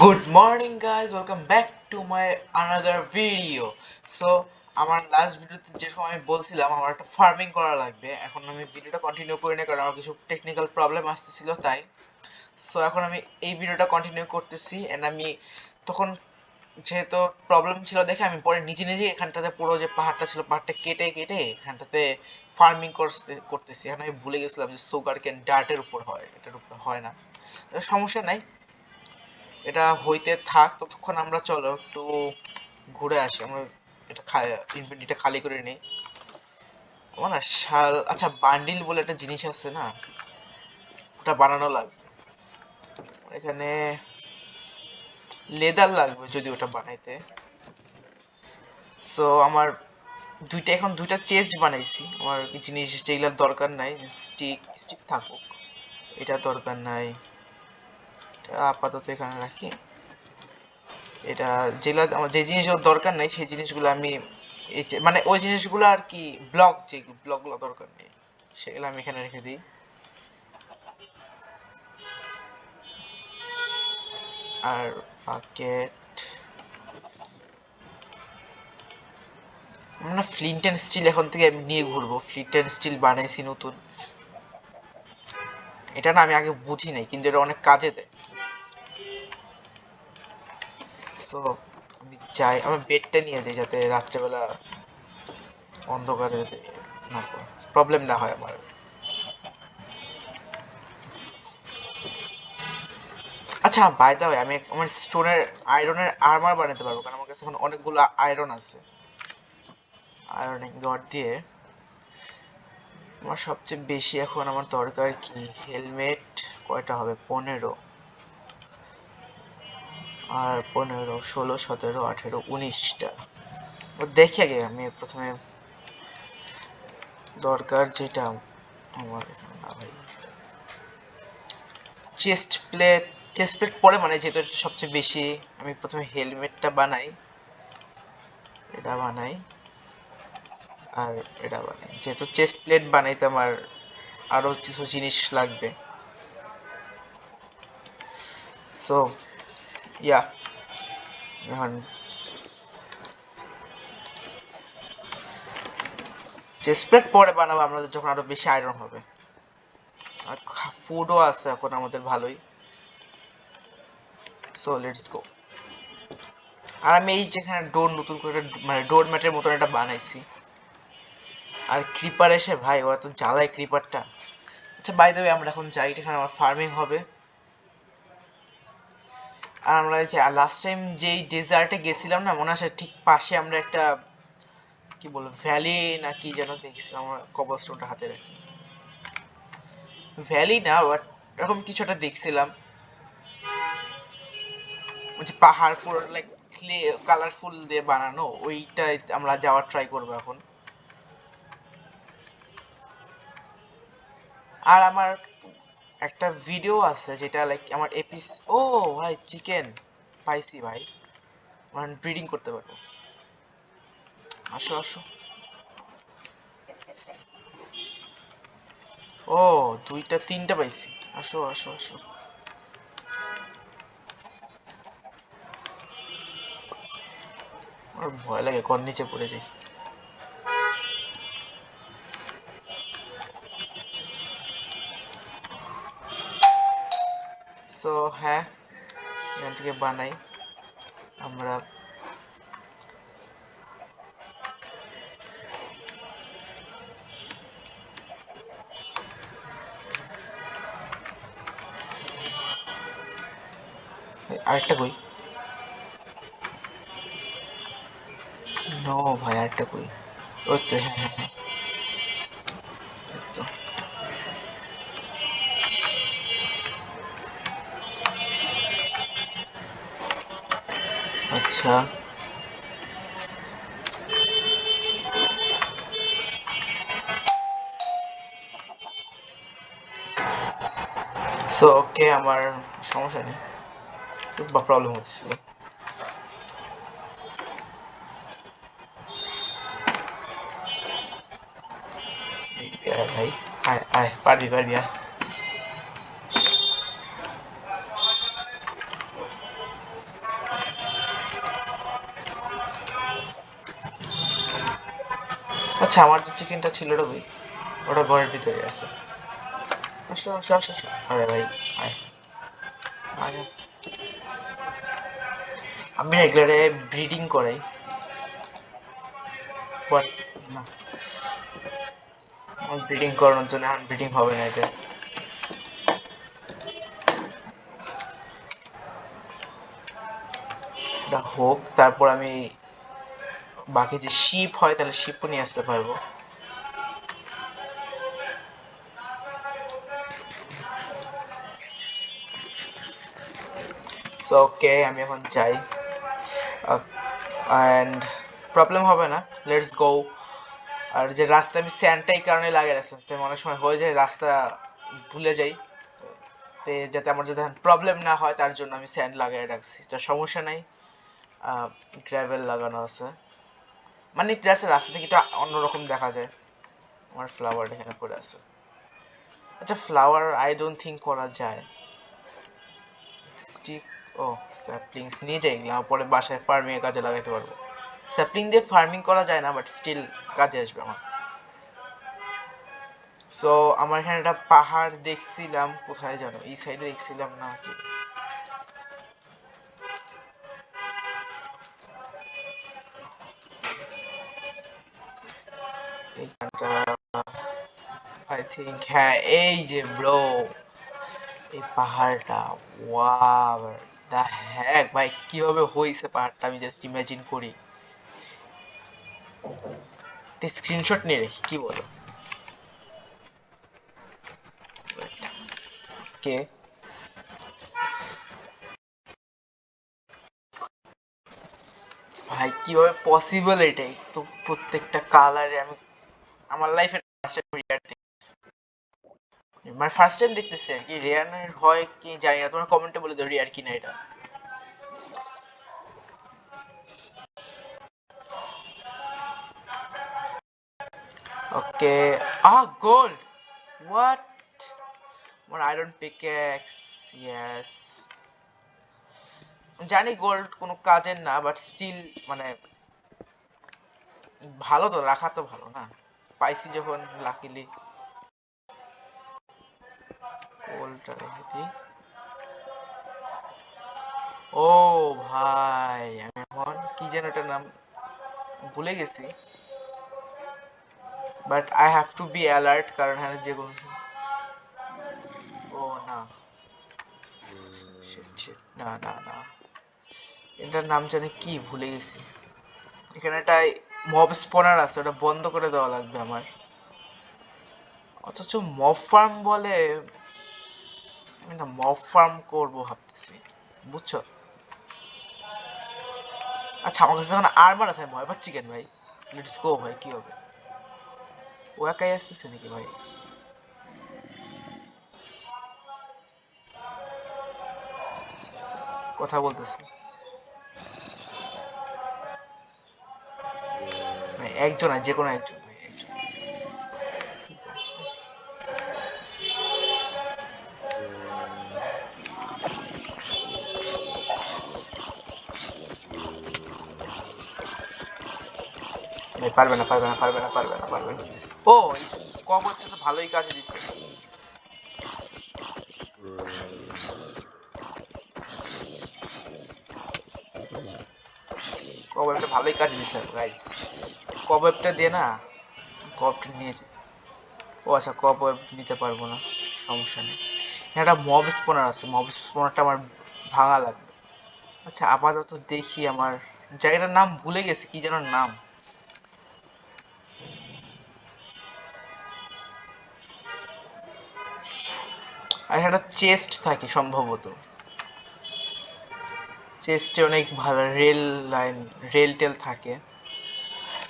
Good morning guys, welcome back to my another video. So আমার last ভিডিওতে যেরকম আমি বলছিলাম আমার একটা ফার্মিং করা লাগবে। এখন আমি ভিডিওটা কন্টিনিউ করি না কারণ আমার কিছু টেকনিক্যাল প্রবলেম আসতেছিল তাই। সো এখন আমি এই ভিডিওটা কন্টিনিউ করতেছি এন্ড আমি তখন যেহেতু প্রবলেম ছিল দেখে আমি পরে নিজে নিজে এখানটাতে পুরো যে পাহাড়টা ছিল পাহাড়টা কেটে কেটে এখানটাতে ফার্মিং করতেছি। এখন আমি ভুলে গেছিলাম যে সুগার কেন ডার্টের উপর হয়, এটার উপর হয় না। সমস্যা নাই, এটা হইতে থাক। ততক্ষণ আমরা চলো একটু ঘুরে আসি। আমরা এটা ইনভেন্টরিটা খালি করে নেই। আমার না আচ্ছা, বান্ডিল বলে একটা জিনিস আছে না, ওটা বানানো লাগবে। এখানে লেদার লাগবে যদি ওটা বানাইতে। সো আমার দুইটা চেস্ট বানাইছি। আমার কি জিনিস যেগুলোর দরকার নাই, স্টিক স্টিক থাকুক, এটা দরকার নাই, এটা আপাতত এখানে রাখি। এটা যেগুলা আমার যে জিনিসগুলো দরকার নাই সেই জিনিসগুলো আমি মানে ওই জিনিসগুলো আর কি, যে ব্লকগুলো দরকার নেই সেগুলো আমি এখানে রেখে দিই। আর বাকেট, আমরা ফ্লিন্ট অ্যান্ড স্টিল এখন থেকে আমি নিয়ে ঘুরবো। ফ্লিন্ট অ্যান্ড স্টিল বানাইছি নতুন, এটা না আমি আগে বুঝি নাই কিন্তু এটা অনেক কাজে দেয়। সো আমি যাই, আমার বেডটা নিয়ে যাই যাতে রাত্রেবেলা অন্ধকারে না প্রবলেম না হয় আমার। আচ্ছা বাই দা ওয়ে, আমি আমার স্টোনের আয়রনের আর্মার বানাতে পারবো কারণ আমার কাছে এখন অনেকগুলো আয়রন আছে। আয়রনিং রড দিয়ে আমার সবচেয়ে বেশি এখন আমার দরকার কি, হেলমেট কয়টা হবে, 15, আর 15, 16, 17, 18, 19টা। দেখি আগে আমি প্রথমে দরকার যেটা আমার এখানে না ভাই, চেস্ট প্লেট। চেস্ট প্লেট পরে মানে যেহেতু সবচেয়ে বেশি, আমি প্রথমে হেলমেটটা বানাই, এটা বানাই, আর এটা বানাই। যেহেতু চেস্ট প্লেট বানাইতে আমার আরো কিছু জিনিস লাগবে। সো ইয়া, এখন চেস্ট প্লেট পরে বানাবো আমরা যখন আরো বেশি আয়রন হবে। আর ফুডও আছে এখন আমাদের ভালোই। So let's go. আর আমি এই যেখানে ডোর নতুন করে মানে ডোর ম্যাটের মতন একটা বানাইছি। আর ক্রিপার এসে ভাই ওরা তো জ্বালায় ক্রিপারটা। আচ্ছা বাই দ্য ওয়ে, আমরা এখন যাই, এখানে আমার ফার্মিং হবে। আর আমরা এই যে লাস্ট টাইম যেই ডেজার্টে গেছিলাম না, মনে আছে ঠিক পাশে আমরা একটা কি বলবো ভ্যালি না কি যেন দেখছিলাম, আমরা কবলস্টোনটা হাতে রাখি। ভ্যালি না বাট এরকম কিছু একটা দেখছিলাম, ওই যে পাহাড় পুরো লাইক ক্লে কালারফুল দিয়ে বানানো, ওইটাই আমরা যাওয়ার ট্রাই করবো এখন। আর আমার একটা ভিডিও আছে যেটা লাইক আমার ও ভাই চিকেন পাইছি ভাই, মানে ব্রিডিং করতে পারবো। আসো আসো। ও দুইটা তিনটা পাইছি। আসো আসো আসো। আমার ভয় লাগে কোন নিচে পড়ে যাই। সো হ্যাঁ, এখান থেকে বানাই আমরা। আরেকটা কই, নো ভাই আরেকটা কই, ওই তো হ্যাঁ হ্যাঁ হ্যাঁ, এই তো। আচ্ছা সো ওকে, আমার সমস্যা নেই, একটু প্রবলেম হচ্ছিল। আয় ভাই, আয় আয়, পারবি পারবি আয়। আচ্ছা আমার যে চিকেনটা ছিল রে ভাই, ওটা ঘরের ভিতরে আছে। আসো আসো আসো আসো। আরে ভাই আয় আয়। আমি না এগুলারে ব্রিডিং করাই, বাট না, ব্রিডিং করানোর জন্য এখন ব্রিডিং হবে না এদের। এটা হোক, তারপর আমি বাকি যে শিপ হয় তাহলে শিপও নিয়ে আসতে পারবো। সো ওকে, আমি এখন যাই, অ্যান্ড প্রবলেম হবে না, লেটস গো। আর যে রাস্তা আমি স্যান্ডটা এই কারণে লাগিয়ে রাখছিলাম, তাই অনেক সময় হয়ে যায় রাস্তা ভুলে যাই, তো যাতে আমার যাতে প্রবলেম না হয় তার জন্য আমি স্যান্ড লাগিয়ে রাখছি, তো সমস্যা নাই। গ্র্যাভেল লাগানো আছে, মানে রাস্তা থেকে একটু অন্যরকম দেখা যায়। আমার ফ্লাওয়ার এখানে পড়ে আছে। আচ্ছা ফ্লাওয়ার আই ডোন্ট থিঙ্ক করা যায়। স্টিক, ও স্যাপলিংস নিয়ে যাই, এগুলো পরে বাসায় ফার্মিং এর কাজে লাগাইতে পারবো। স্যাপলিং দিয়ে ফার্মিং করা যায় না, বাট স্টিল কাজে আসবে আমার। সো আমার এখানে একটা পাহাড় দেখছিলাম, কোথায় জানো, এই সাইডে দেখছিলাম না কি, এইখানটা আই থিঙ্ক, হ্যাঁ এই যে ব্রো, এই পাহাড়টা, ওয়াও, দা হ্যাক ভাই, কিভাবে হইছে পাহাড়টা আমি জাস্ট ইমাজিন করি। একটা স্ক্রিনশট নিয়ে রেখি, কি বলো? কে ভাই, কিভাবে পসিবল এটাই তো, প্রত্যেকটা কালারে আমি আমার লাইফে রেয়ার দেখছি, মানে ফার্স্ট টাইম দেখতেছি আর কি, রেয়ার হয় কি জানি না, তোমরা কমেন্টে বলে দাও রেয়ার কিনা এটা। ওকে, গোল্ড, হোয়াট, আমার আয়রন পিকেক্স, ইয়েস। জানি গোল্ড কোনো কাজের না, বাট স্টিল মানে ভালো তো, রাখা তো ভালো না, পাইছি যখন লাকিলি। গোল্ডটা রেখে দিই। ও ভাই, আমি এখন কি যেন এটার নাম ভুলে গেছি, but I have to be alert, কারণ হ্যাঁ যে কোনো, ও না, শিট শিট, না না না, এটার নাম জানি কি, ভুলে গেছি। এখানে একটা মব স্পনার আছে, ওটা বন্ধ করে দেওয়া লাগবে আমার, অথচ মব ফার্ম বলে, আমি না মব ফার্ম করবো ভাবতেছি, বুঝছো? আচ্ছা আমার কাছে যখন আর্মার আছে, আমি ভয় পাচ্ছি কেন ভাই? লেটস গো ভাই, কি হবে? ও একাই আসতেছে নাকি ভাই? কথা বলতেছে, মানে একজন আর যে কোনো একজন ভাই, একজন। Please, ভাই পারবে না পারবে না পারবে না পারবে না পারবে না। ও কবরটা তো ভালোই কাজে দিছে, কবরটা ভালোই কাজে দিছে গাইস, কবরটা দিয়ে না, কবরটা নিয়েছে। ও আচ্ছা, কবর নিতে পারবো না, সমস্যা নেই। একটা মব স্পনার আছে, মব স্পনারটা আমার ভাঙা লাগবে। আচ্ছা আপাতত দেখি, আমার জায়গাটার নাম ভুলে গেছি, কি যেন নাম। আর একটা চেস্ট থাকে সম্ভবত, চেস্টে অনেক ভালো রেল লাইন, রেল টেল থাকে,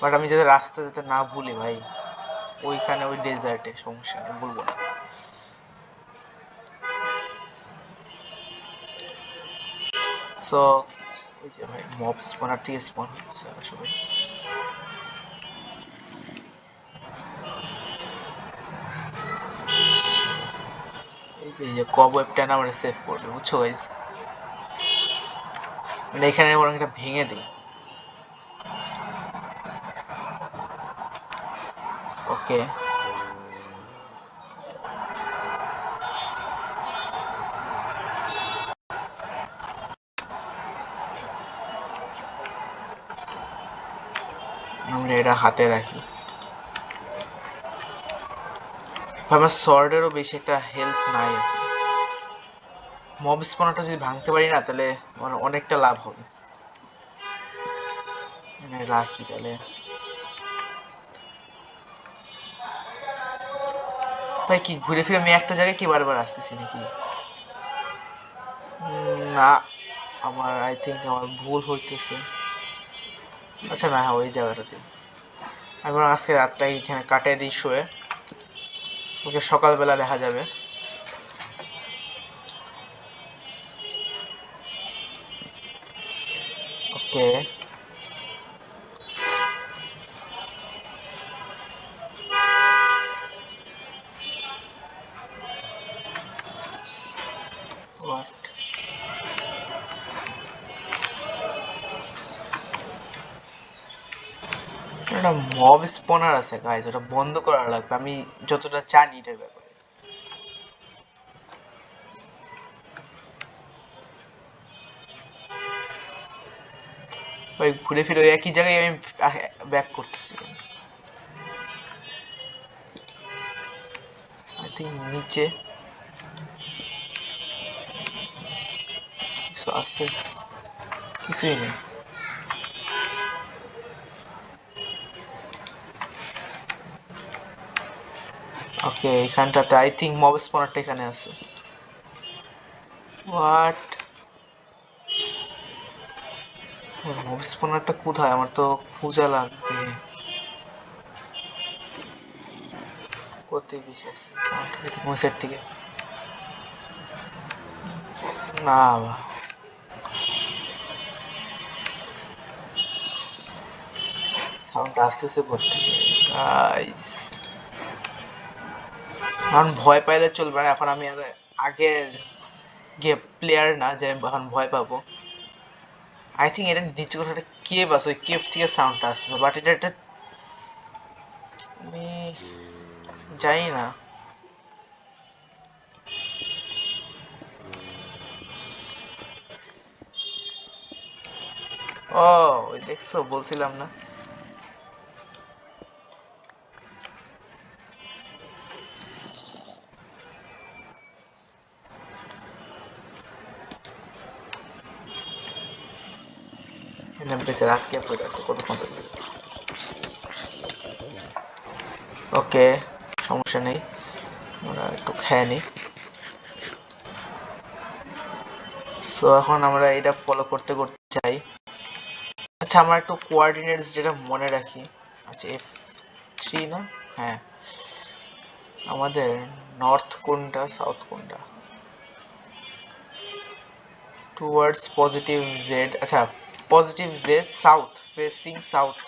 বাট আমি যাতে রাস্তা যাতে না ভুলি ভাই, ওইখানে ওই ডেজার্টে, সমস্যা নেই বলবো না। সো ওই যে ভাই মব স্পনার থেকে স্পন হচ্ছে আসলে, এই যে কব ওয়েবটা না আমরা সেভ করবে, বুঝছো গাইস? মানে এখানে বরং এটা ভেঙে দিই। ওকে, আমরা এটা হাতে রাখি। আমার সর্ডেরও বেশি একটা হেলথ নাই। মব স্পনারটা যদি ভাঙতে পারি না তাহলে আমার অনেকটা লাভ হবে। রাখি তাহলে। ভাই কি ঘুরে ফিরে আমি একটা জায়গায় কি বারবার আসতেছি নাকি? না, আমার আই থিঙ্ক আমার ভুল হইতেছে। আচ্ছা না, ওই জায়গাটাতে আমি আজকে রাতটা এখানে কাটিয়ে দিই শুয়ে, ওকে সকালবেলা দেখা যাবে। ওকে, হোয়াট? একটা মব স্পনার আছে গাইজ, ওটা বন্ধ করা লাগবে আমি যতটা জানি এটার ব্যাপারে। ওই ঘুরে ফিরে ওই একই জায়গায় আমি ব্যাক করতেছি। আই থিঙ্ক নিচে কিছু আছে, কিছুই নেই। ওকে, এখানটাতে আই থিঙ্ক মব স্পনারটা এখানে আছে। হোয়াট? মব স্পনারটা কোথায়? আমার তো খোঁজা লাগবে। কোথায় বেশি আসছে সাউন্ড? এদিকে ওই সাইড থেকে। না, সাউন্ড আসতেছে কোত্থেকে গাইস? এখন ভয় পাইলে চলবে না, এখন আমি আর আগের গেম প্লেয়ার না যে আমি এখন ভয় পাবো। আই থিঙ্ক এটা নিচে কোথাও একটা কেভ আছে, ওই কেভ থেকে সাউন্ডটা আসতেছে, বাট এটা একটা আমি জানি না। ও, ওই দেখছো, বলছিলাম না। টেম্পারেচার আটকে পড়ে আছে কতক্ষণ ধরে। ওকে, সমস্যা নেই, আমরা একটু খেয়ে নিই। সো এখন আমরা এটা ফলো করতে করতে চাই। আচ্ছা, আমরা একটু কোঅর্ডিনেটস যেটা মনে রাখি। আচ্ছা, F3 না? হ্যাঁ, আমাদের নর্থ কোনটা, সাউথ কোনটা? Towards positive Z. আচ্ছা, positive Z south, facing south,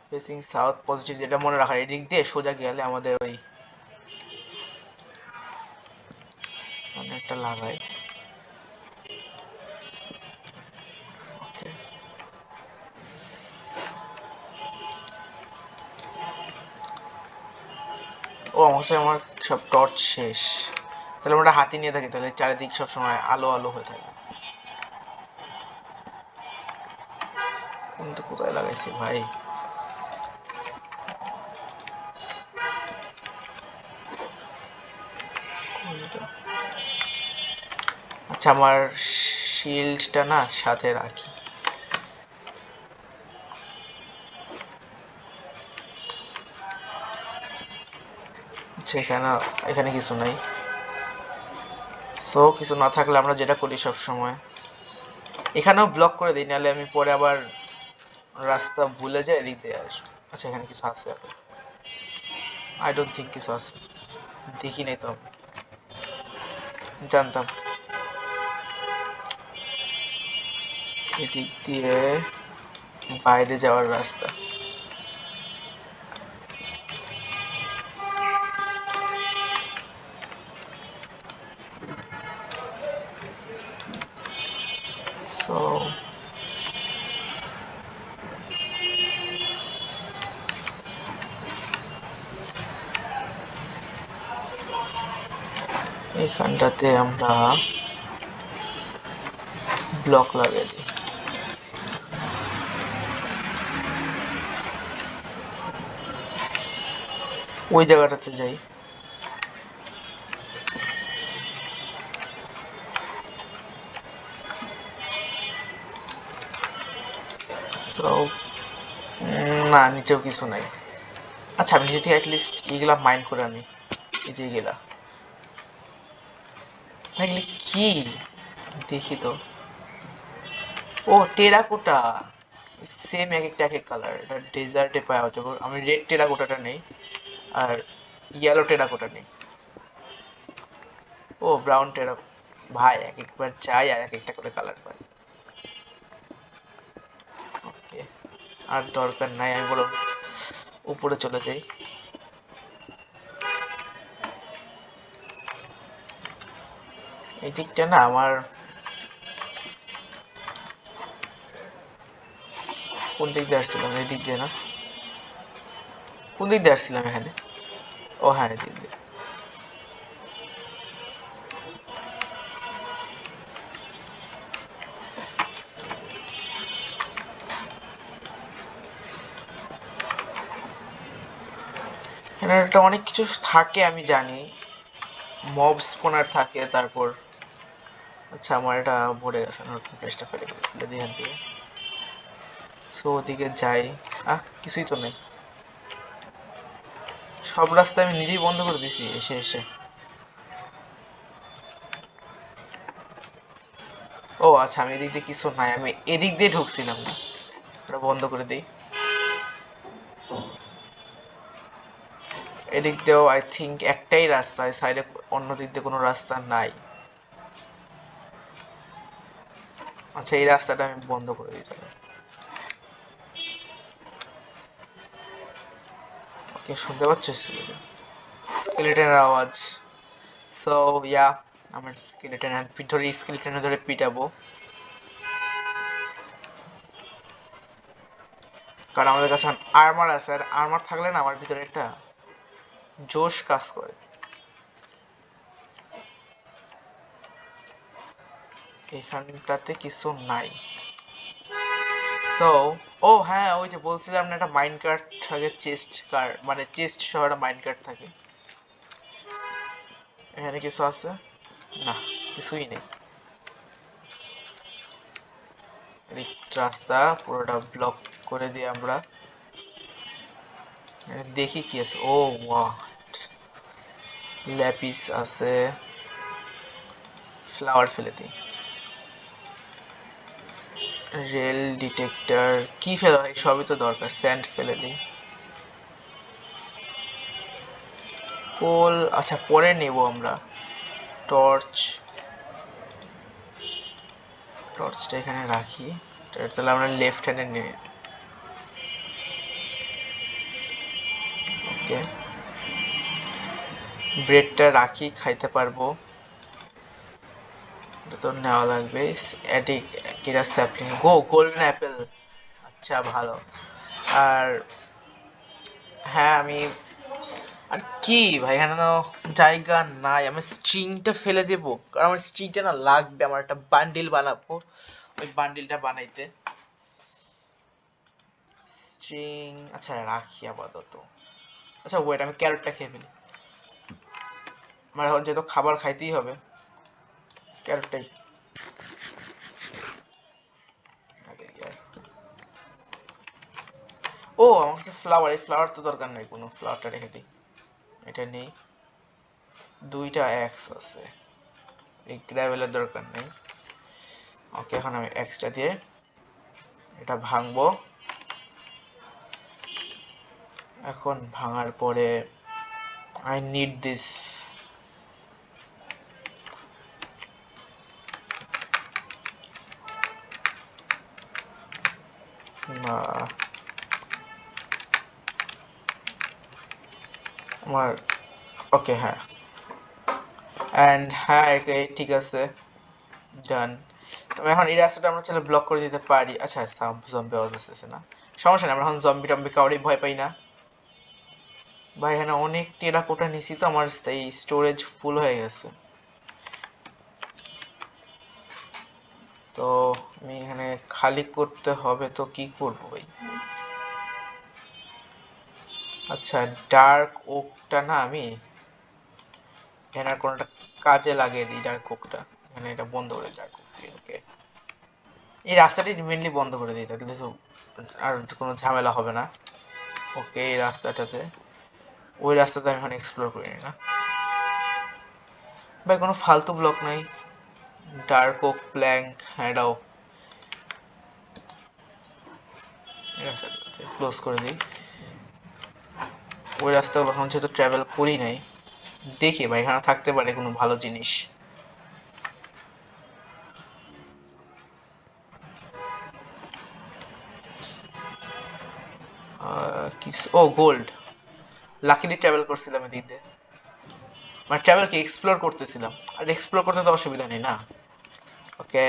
facing south positive যেটা মনে রাখা। এদিক দিয়ে সোজা গেলে আমাদের ওই একটা লাগাই। ওকে, ও আমার সব টর্চ শেষ। তাহলে আমরা হাতি নিয়ে থাকি, তাহলে চারিদিক সবসময় আলো আলো হয়ে থাকে। কিন্তু কোথায় লাগাইছি ভাই? আচ্ছা, আমার শিল্ডটা না সাথে রাখি। আচ্ছা, এখানে কিছু নাই। সো কিছু না থাকলে আমরা যেটা করি সব সময়, এখানেও ব্লক করে দিই, নাহলে আমি পরে আবার রাস্তা ভুলে যাই, এদিক দিয়ে আসবো। আচ্ছা, এখানে কিছু আছে? আই ডোন্ট থিঙ্ক কিছু আছে, দেখি নাই তো, জানতাম। এদিক দিয়ে বাইরে যাওয়ার রাস্তা। সো এখানটাতে আমরা ব্লক লাগিয়ে দিই। ওই জায়গাটাতে যাই। সো না, নিচেও কিছু নাই। আচ্ছা, আমি নিচে থেকে অ্যাটলিস্ট এইগুলা মাইন্ড করে আনি। এই যে এগুলা, এগুলি কি দেখি তো। ও, টেরাকোটা। সেম এক একটা এক এক কালার। এটা ডেজার্টে পাওয়া যাবে। আমি রেড টেরাকোটাটা নেই, আর ইয়েলো টেরাকোটা নেই। ও, ব্রাউন টেরা। ভাই, এক একবার চাই আর এক একটা করে কালার পাই। ওকে, আর দরকার নাই, আমি বরং উপরে চলে যাই। এই দিকটা না আমার, কোন দিক দিয়ে আসছিলাম? এই দিক দিয়ে না? কোন দিক দিয়ে আসছিলাম এখানে? ও হ্যাঁ, এই দিক দিয়ে। এখানে একটা অনেক কিছু থাকে আমি জানি। মব স্পনার থাকে, তারপর আচ্ছা আমার এটা ভরে গেছে, নতুন প্লেসটা ফেলে দিই এখান থেকে। সো ওদিকে যাই। কিছুই তো নেই। সব রাস্তা আমি নিজেই বন্ধ করে দিছি এসে এসে। ও আচ্ছা, আমি এদিক দিয়ে কিছু নাই, আমি এদিক দিয়ে ঢুকছিলাম না। ওটা বন্ধ করে দিই। এদিক দিয়েও আই থিঙ্ক একটাই রাস্তা, সাইডে অন্য দিক দিয়ে কোনো রাস্তা নাই। আচ্ছা, এই রাস্তাটা আমি বন্ধ করে দিই তাহলে। ওকে, শুনতে পাচ্ছ স্কেলেটনের আওয়াজ? সো ইয়া, আমার স্কেলেটন ধরে স্কেলেটনে ধরে পিটাবো, কারণ আমাদের কাছে আর্মার আছে, আর আর্মার থাকলে না আমার ভিতরে একটা জোশ কাজ করে। এখানটাতে কিছু নাই। সো ও হ্যাঁ, ওই যে বলছিলাম না, একটা মাইন্ড কার্ড থাকে, চেস্ট কার্ড, মানে চেস্ট সহ একটা মাইন্ড কার্ড থাকে। এখানে কিছু আছে? না, কিছুই নেই। এদিক রাস্তা পুরোটা ব্লক করে দিয়ে আমরা দেখি কি আছে। ও ওয়াট, ল্যাপিস আছে, ফ্লাওয়ার ফেলে দিই। রেল ডিটেক্টর কি ফেলা হয়? সবই তো দরকার। স্যান্ড ফেলে দিই। কোল আচ্ছা পরে নেব আমরা। টর্চ, টর্চটা এখানে রাখি। তাহলে আমরা লেফট হ্যান্ডে নিয়ে, ওকে। ব্রেডটা রাখি, খাইতে পারবো। এটা তো নেওয়া লাগবে। অ্যাডিক, কিরা স্যাপলিং, গোল্ডেন অ্যাপেল। আচ্ছা ভালো। আর হ্যাঁ, আমি আর কি ভাই, এখানে তো জায়গা নাই। আমি স্ট্রিংটা ফেলে দেবো, কারণ আমার স্ট্রিংটা না লাগবে, আমার একটা বান্ডিল বানাবো, ওই বান্ডিলটা বানাইতে। স্ট্রিং আচ্ছা রাখি আপাতত। আচ্ছা ওয়েট, আমি ক্যারটটা খেয়ে ফেলি। আমার এখন যেহেতু খাবার খাইতেই হবে, ক্যারটটাই আগে ইয়ার। ও আমার কাছে ফ্লাওয়ার, এই ফ্লাওয়ার তো দরকার নেই কোনো, ফ্লাওয়ারটা রেখে দিই। এটা নেই, দুইটা এক্স আছে, এই গ্রাভেলের দরকার নেই। ওকে, এখন আমি এক্সটা দিয়ে এটা ভাঙবো। এখন ভাঙার পরে আই নিড দিস। আমার ওকে হ্যাঁ, অ্যান্ড হ্যাঁ ঠিক আছে, ডান। তবে এখন এই রাস্তাটা আমরা চলে ব্লক করে দিতে পারি। আচ্ছা জম্বি আওয়াজ আসতেছে না, সমস্যা নেই, আমরা এখন জম্বি টম্বি কাউরেই ভয় পাই না। ভাই এখানে অনেক টেরাকোটা নিছি তো, আমার এই স্টোরেজ ফুল হয়ে গেছে। তো আমি এখানে খালি করতে হবে, তো কি করব ভাই? আচ্ছা, ডার্ক ওকটা না আমি এখানে আর কোনটা কাজে লাগিয়ে দিই। ডার্ক ওকটা এখানে এটা বন্ধ করে ডার্ক ওক দিয়ে। ওকে, এই রাস্তাটি মেনলি বন্ধ করে দিই, তাহলে তো আর কোনো ঝামেলা হবে না। ওকে, এই রাস্তাটাতে, ওই রাস্তাতে আমি এখন এক্সপ্লোর করি না ভাই, কোনো ফালতু ব্লক নাই। ডার্ক ওক প্ল্যাঙ্ক, এটাও ক্লোজ করে দিই। ওই রাস্তাগুলো এখন যেহেতু ট্রাভেল করি নাই, দেখি ভাই এখানে থাকতে পারে কোনো ভালো জিনিস। ও গোল্ড, লাকিলি ট্রাভেল করছিলাম এদিক দিয়ে, মানে ট্রাভেলকে এক্সপ্লোর করতেছিলাম, আর এক্সপ্লোর করতে তো অসুবিধা নেই না। ওকে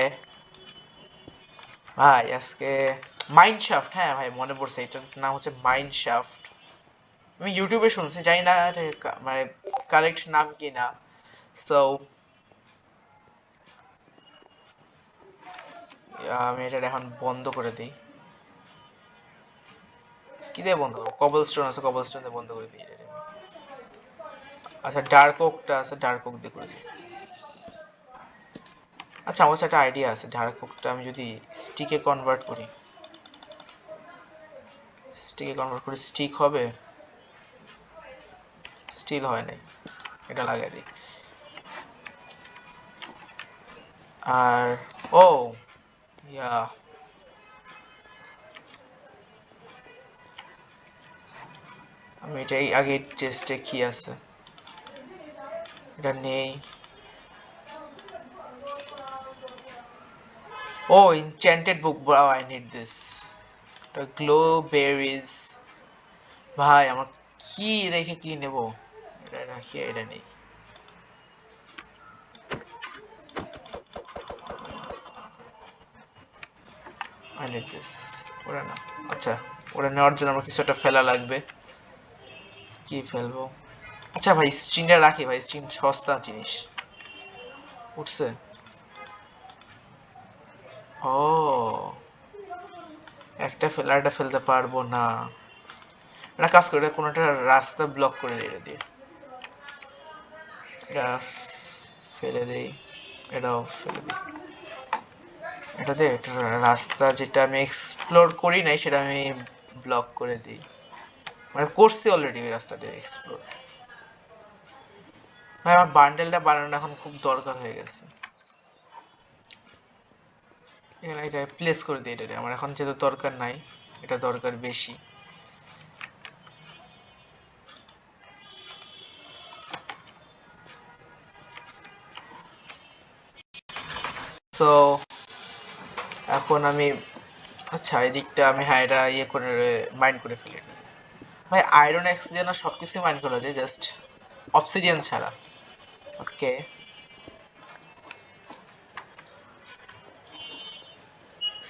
ভাই, আজকে মাইন্ড শাফট, হ্যাঁ ভাই মনে পড়ছে, এটার নাম হচ্ছে মাইন্ড শাফট। আমি ইউটিউবে শুনছি, জানি না মানে কারেক্ট নাম কি না। সো আমি এটা এখন বন্ধ করে দিই। কি দিয়ে বন্ধ করবো? কবল স্টোন আছে, কবল স্টোন দিয়ে বন্ধ করে দিই এটা। আচ্ছা, ডার্ক ওকটা আছে, ডার্ক ওক দিয়ে করে দিই। আচ্ছা, আমার কাছে একটা আইডিয়া আছে, ডার্ক ওকটা আমি যদি স্টিকে কনভার্ট করি, স্টিক হবে। স্টিল হয় নাই, এটা লাগাই দিই। আর ও ইয়া, আমি এটাই আগে টেস্টে কি আছে এটা নেই। ও enchanted book, bro, I need this. এটা গ্লো বেরিজ, ভাই আমার কি রেখে কি নেব? এটা রাখি, এটা নেই। I need this. ওটা না, আচ্ছা ওটা নেওয়ার জন্য আমার কিছু একটা ফেলা লাগবে। কি ফেলবো? আচ্ছা ভাই, স্ট্রিংটা রাখি ভাই, স্ট্রিং সস্তা জিনিস। উঠছে। ও, একটা ফেলাটা ফেলতে পারবো না। একটা কাজ করে কোনো একটা রাস্তা ব্লক করে দিয়ে দিয়ে এটা ফেলে দেই, এটাও ফেলে দিই। এটাতে একটা রাস্তা যেটা আমি এক্সপ্লোর করি নাই সেটা আমি ব্লক করে দিই, মানে করছি অলরেডি ওই রাস্তাটা এক্সপ্লোর। ভাই আমার বান্ডেলটা বানানো এখন খুব দরকার হয়ে গেছে। এখানে এটা প্লেস করে দিই, এটা আমার এখন যেহেতু দরকার নাই, এটা দরকার বেশি। সো এখন আমি, আচ্ছা এই দিকটা আমি, হ্যাঁ এটা ইয়ে করে মাইন্ড করে ফেলি। ভাই আয়রন এক্স দিয়ে না সবকিছু মাইন্ড করা যায়, জাস্ট অবসিডিয়ান ছাড়া। ওকে,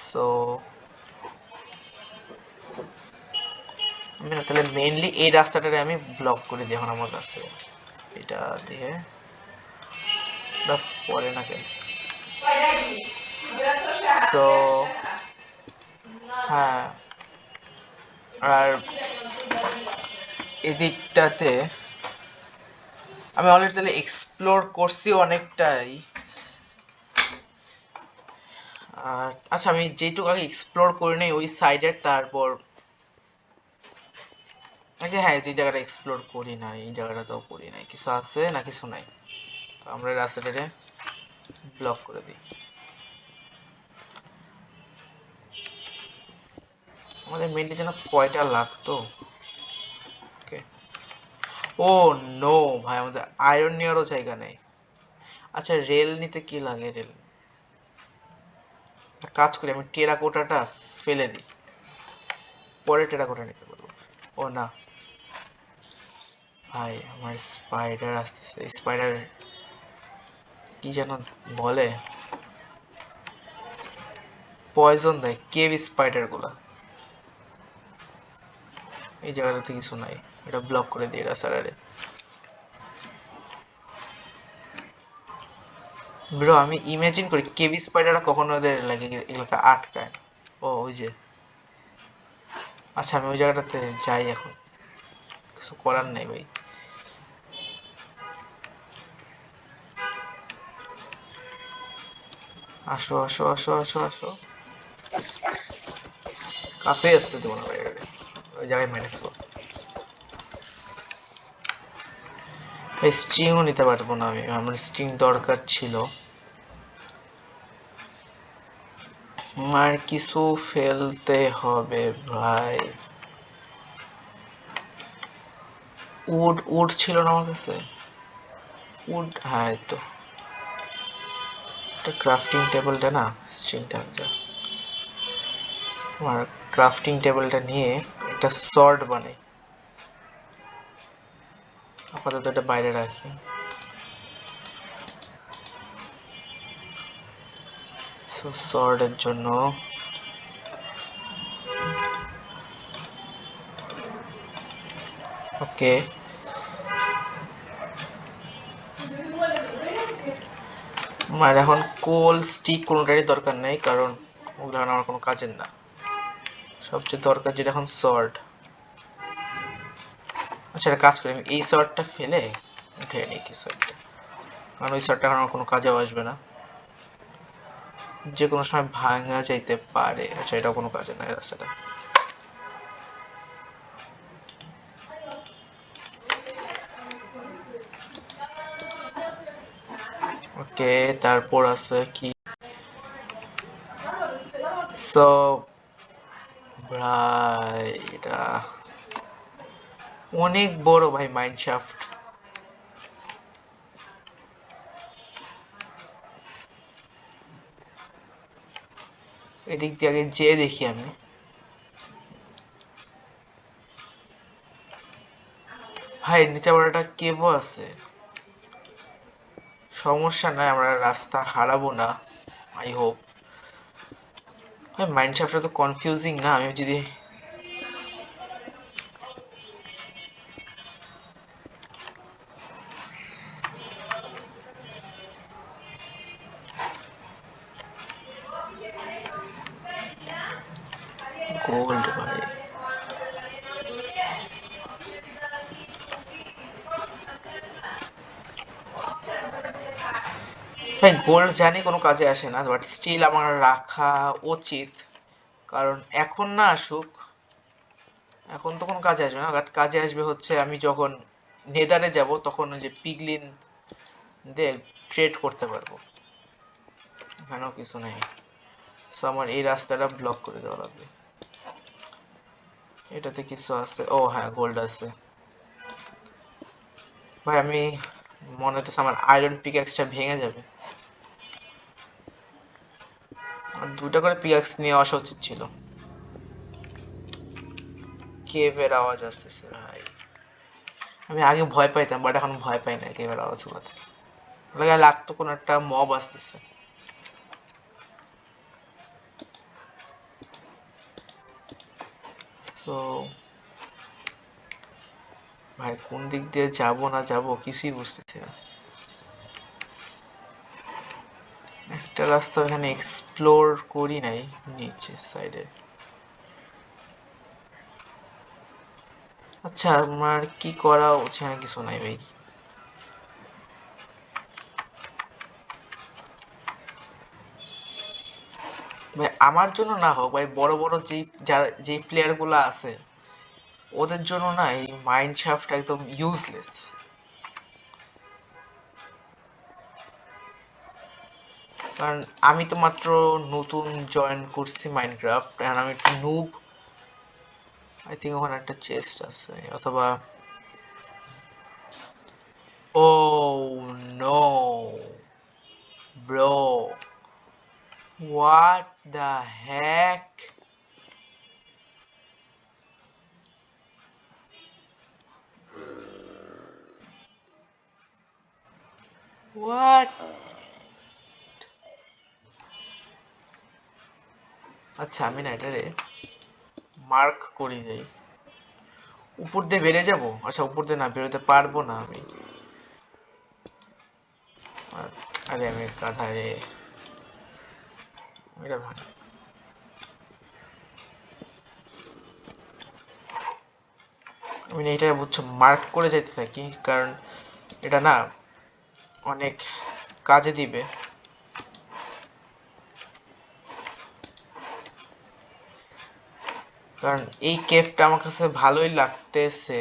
সো আমি না তাহলে মেইনলি এই রাস্তাটারে আমি ব্লক করে দিই এখন আমার কাছে, এটা দিয়ে। এটা পরে না কেন? সো হ্যাঁ, আর এদিকটাতে আমি অলরেডি তাহলে এক্সপ্লোর করছি অনেকটাই। আর আচ্ছা, আমি যেটুকু আগে এক্সপ্লোর করি নাই ওই সাইডের, তারপর আচ্ছা হ্যাঁ, যে জায়গাটা এক্সপ্লোর করি নাই এই জায়গাটাতেও করি নাই, কিছু আছে না কিছু নাই। তো আমরা রাস্তাটারে ব্লক করে দিই। আমাদের মেনলি যেন কয়টা লাগতো? ওকে, ও নো ভাই, আমাদের আয়রন নেওয়ারও জায়গা নেই। আচ্ছা, রেল নিতে কি লাগে? রেল কাজ করি, আমি টেরাকোটাটা ফেলে দিই, পরে টেরাকোটা নিতে পারবো। ও না ভাই, আমার স্পাইডার আসতেছে, স্পাইডার কি যেন বলে, পয়জন দেয় কেভ স্পাইডার গুলা। এই জায়গাটাতে কিছু নাই, এটা ব্লক করে দিয়ে রাস্তাটারে। ব্রো আমি ইমাজিন করি কেভি স্পাইডাররা কখনো ওদের লাগে এগুলোতে আটকায় না। ও ওই যে, আচ্ছা আমি ওই জায়গাটাতে যাই এখন, কিছু করার নাই ভাই। আসো আসো আসো আসো আসো, কাছে আসতে দেবো না ভাই, ওই জায়গায় মেরে ফেলো। এই স্ট্রিংও নিতে পারবো না আমি, আমার স্ট্রিং দরকার ছিল। আর কিছু ফেলতে হবে ভাই। উড উড ছিল না আমার কাছে, উড, হ্যাঁ এই তো ক্রাফটিং টেবিলটা না, স্ট্রিংটা যা, আমার ক্রাফটিং টেবিলটা নিয়ে একটা সর্ড বানাই। আপাতত এটা বাইরে রাখি। সো সর্ডের জন্য ওকে, আমার এখন কোল স্টিক কোনোটারই দরকার নেই, কারণ ওগুলো এখন আমার কোনো কাজের না। সবচেয়ে দরকার যেটা এখন সর্ড। আচ্ছা একটা কাজ করি, আমি এই সর্ডটা ফেলে উঠে নিই কিছু একটা, কারণ ওই সর্ডটা এখন আমার কোনো কাজেও আসবে না, যে কোনো সময় ভাঙা যাইতে পারে। আচ্ছা এটাও কোনো কাজে না রাস্তাটা। ওকে, তারপর আছে কি, সো ভাই এটা অনেক বড় ভাই মাইন শাফট। এদিক দিয়ে আগে যেয়ে দেখি আমি। ভাই নিচে আবার একটা কেভও আছে, সমস্যা নাই, আমরা রাস্তা হারাবো না আই হোপ। ভাই মাইন্ড শাফটটা তো কনফিউজিং না, আমি যদি গোল্ড ভাই, ভাই গোল্ড জানি কোনো কাজে আসে না, বাট স্টিল আমার রাখা উচিত, কারণ এখন না আসুক, এখন তো কোনো কাজে আসবে না, বাট কাজে আসবে হচ্ছে আমি যখন নেদারে যাব তখন ওই যে পিগলিন দিয়ে ট্রেড করতে পারবো। এখানেও কিছু নেই, সো আমার এই রাস্তাটা ব্লক করে দেওয়া লাগবে। এটাতে কিছু আছে, ও হ্যাঁ গোল্ড আছে। ভাই আমি মনে হচ্ছে আমার আয়রন পিক্যাক্সটা ভেঙে যাবে, আর দুটা করে পিক্যাক্স নিয়ে আসা উচিত ছিল। কেভের আওয়াজ আসতেছে ভাই, আমি আগে ভয় পাইতাম বাট এখন ভয় পাই না কেভের আওয়াজ গুলোতে, লাগে লাগতো কোন একটা মব আসতেছে। সো ভাই কোন দিক দিয়ে যাব না যাব কিছুই বুঝতেছি না। একটা রাস্তা এখানে এক্সপ্লোর করি নাই, নিচের সাইডে। আচ্ছা আমার কি করা উচিত, এখানে কিছু নাই ভাই। ভাই আমার জন্য না হোক ভাই, বড় বড় যেই যারা যেই প্লেয়ার গুলো আছে ওদের জন্য না এই মাইন্ড শাফট একদম ইউজলেস। কারণ আমি তো মাত্র নতুন জয়েন করছি মাইনক্রাফট, আর আমি একটু নুব। আই থিঙ্ক ওখানে একটা চেস্ট আছে, অথবা oh no bro, what the heck, what. আচ্ছা আমি না এটারে মার্ক করি যাই, উপর দিয়ে বেড়ে যাব। আচ্ছা উপর দিয়ে না বেরোতে পারবো না আমি, আরে আমি গাধা রে, এটা ভালো। আমি এটা বুঝছো মার্ক করে যেতে থাকি, কারণ এটা না অনেক কাজে দিবে। কারণ এই কেভটা আমার কাছে ভালোই লাগতেছে।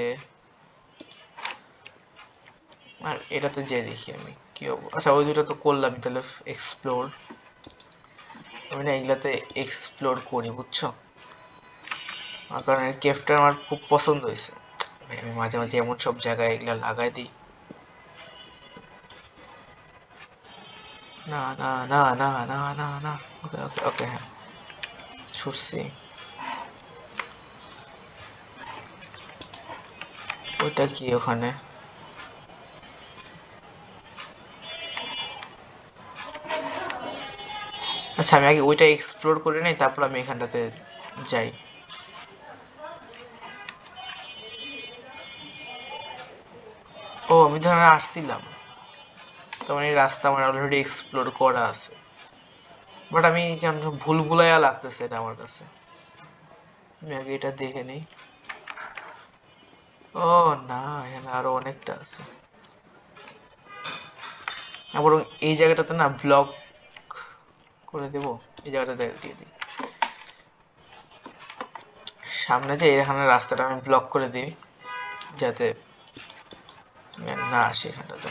আর এটাতে যে দেখি আমি কি হবো। আচ্ছা ওই দুটো তো করলাম, তাহলে এক্সপ্লোর। আমি না এগুলাতে এক্সপ্লোর করি বুঝছো, কারণ এই কেভটা আমার খুব পছন্দ হয়েছে। আমি মাঝে মাঝে এমন সব জায়গায় এগুলা লাগাই দিই। না না না না না না না, ওকে ওকে ওকে, হ্যাঁ ছুটছি। ওইটা কি ওখানে? আচ্ছা আমি আগে ওইটা এক্সপ্লোর করে নেই, তারপর আমি এখানটাতে যাই। ও আমি ধরে আসছিলাম, তার মানে এই রাস্তা আমার অলরেডি এক্সপ্লোর করা আছে। বাট আমি কেন ভুল ভুলাইয়া লাগতেছে এটা আমার কাছে। আমি আগে এটা দেখে নিই। ও না, এখানে আরো অনেকটা আছে। বরং এই জায়গাটাতে না ব্লক করে দেব, এই জায়গাটাতে দিয়ে দিই। সামনে যে এখানে রাস্তাটা আমি ব্লক করে দিই, যাতে না আসে এখানটাতে।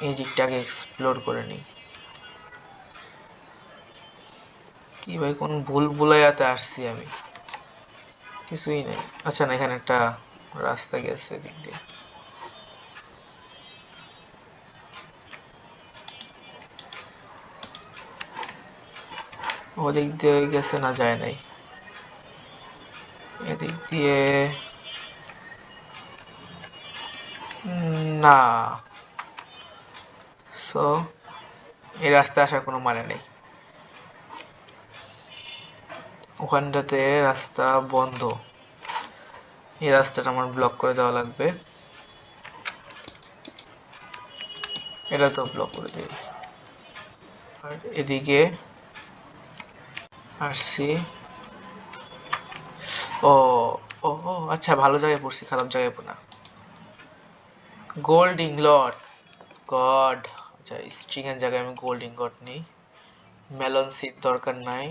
এই দিকটাকে এক্সপ্লোর করে নিই। কি ভাই, কোন ভুল ভুলাইয়াতে আসছি আমি? কিছুই নেই। আচ্ছা না, এখানে একটা রাস্তা গেছে দিক দিয়ে। ওদিক দিয়ে গেছে না, যায় নাই। এদিক দিয়ে না। সো এই রাস্তা আসার কোনো মানে নেই। ওখানটাতে রাস্তা বন্ধ, এই রাস্তাটা আমার ব্লক করে দেওয়া লাগবে। এটা তো ব্লক করে দিই। আর এদিকে আসছি। ও ও ও, আচ্ছা ভালো জায়গায় পড়ছি, খারাপ জায়গায় পড়া। Gold ingot, God. আচ্ছা স্ট্রিং এর জায়গায় আমি গোল্ড ইনগট নেই। মেলন সিড দরকার নাই।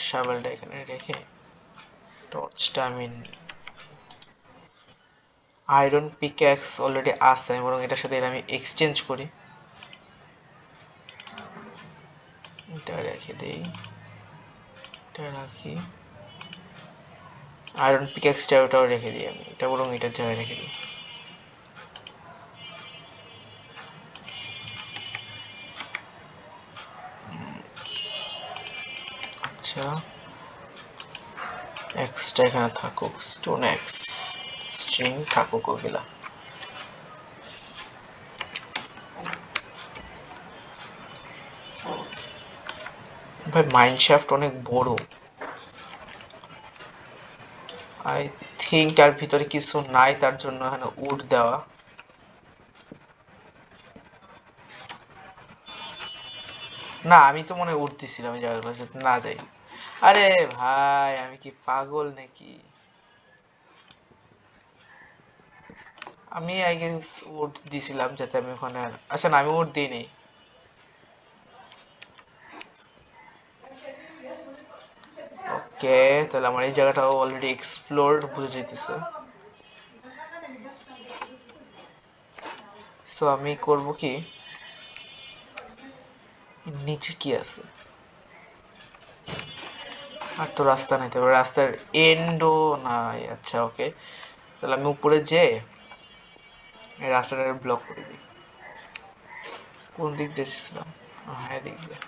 শাভেলটা এখানে রেখে টর্চটা আমি, আয়রন পিক্যাক্স অলরেডি আছে, বরং এটার সাথে এটা আমি এক্সচেঞ্জ করি। এটা রেখে দেই, এটা রাখি। আয়রন পিক্যাক্সটা ওটাও রেখে দিই আমি, এটা বরং এটার জায়গায় রেখে দিই। আচ্ছা এক্সটা এখানে থাকুক, স্টোন এক্স স্ট্রিং থাকুক ওগুলা। ভাই মাইনশাফট অনেক বড়, আই থিঙ্ক আর ভিতরে কিছু নাই, তার জন্য এখানে উড দেওয়া। না আমি তো মনে হয় উঠতেছিলাম এই জায়গাগুলো যাতে না যাই। আরে ভাই আমি কি পাগল নাকি? আমি আই গেস উড দিছিলাম যাতে আমি ওখানে আচ্ছা না, আমি উড দিই নেই। ওকে, তাহলে আমার এই জায়গাটাও অলরেডি এক্সপ্লোরড বুঝে যেতেছে। সো আমি করব কি, নিচে কি আছে? আর তো রাস্তা নাই, তবে রাস্তার এন্ডও নাই। আচ্ছা ওকে, তাহলে আমি উপরে যে এই রাস্তাটা ব্লক করে দিই। কোন দিক দিয়ে এসেছিলাম? হ্যাঁ দিক দিয়ে।